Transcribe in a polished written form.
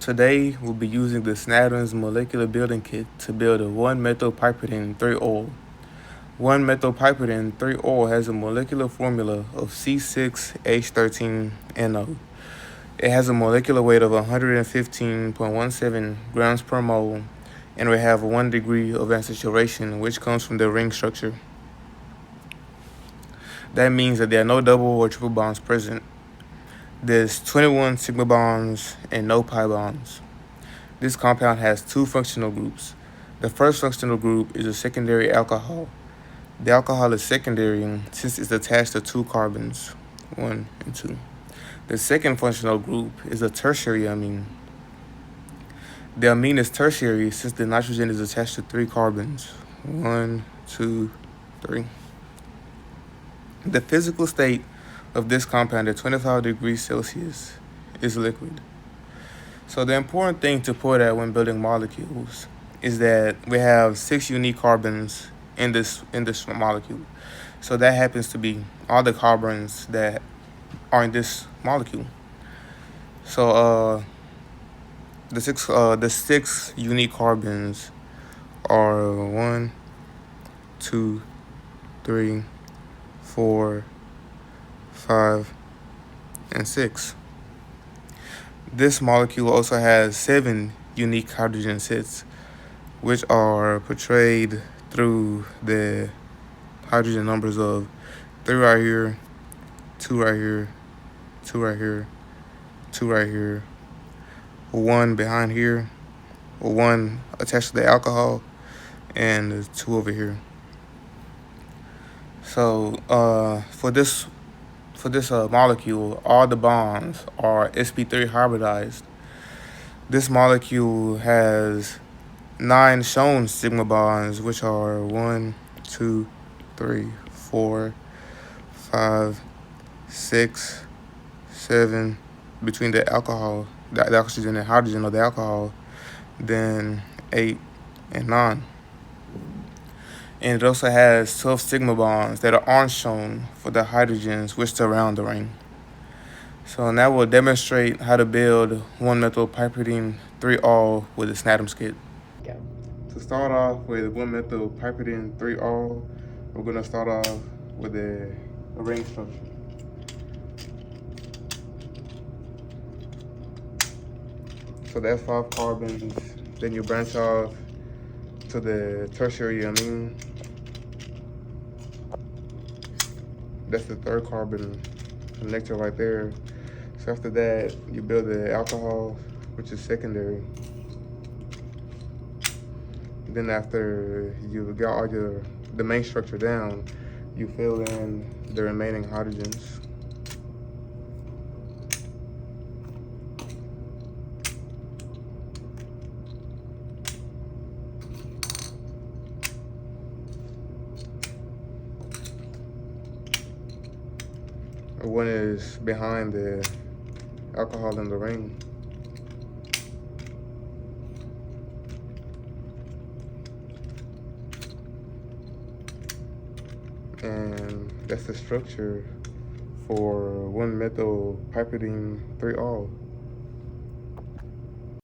Today, we'll be using the Snatoms molecular building kit to build a 1-methylpiperidin-3-ol. 1-methylpiperidin-3-ol has a molecular formula of C6H13NO. It has a molecular weight of 115.17 grams per mole, and we have 1 degree of unsaturation, which comes from the ring structure. That means that there are no double or triple bonds present. There's 21 sigma bonds and no pi bonds. This compound has 2 functional groups. The first functional group is a secondary alcohol. The alcohol is secondary since it's attached to 2 carbons, 1 and 2. The second functional group is a tertiary amine. The amine is tertiary since the nitrogen is attached to 3 carbons, 1, 2, 3. The physical state of this compound at 25 degrees Celsius is liquid. So the important thing to point out when building molecules is that we have 6 unique carbons in this molecule. So that happens to be all the carbons that are in this molecule. So the six unique carbons are 1, 2, 3, 4, 5, and 6. This molecule also has 7 unique hydrogen sets, which are portrayed through the hydrogen numbers of 3 right here, 2 right here, 2 right here, 2 right here, 1 behind here, 1 attached to the alcohol, and 2 over here. So for this molecule, all the bonds are sp3 hybridized. This molecule has 9 shown sigma bonds, which are 1, 2, 3, 4, 5, 6, 7 between the alcohol, the oxygen and hydrogen of the alcohol, then 8 and 9. And it also has 12 sigma bonds that aren't shown for the hydrogens which surround the ring. So now we'll demonstrate how to build 1-methylpiperidin-3-ol with the Snatoms kit. To start off with 1-methylpiperidin-3-ol, we're going to start off with a ring structure. So that's 5 carbons. Then you branch off to the tertiary amine. That's the 3rd carbon connector right there. So after that, you build the alcohol, which is secondary. Then after you got all the main structure down, you fill in the remaining hydrogens. One is behind the alcohol in the ring. And that's the structure for 1-methylpiperidin-3-ol.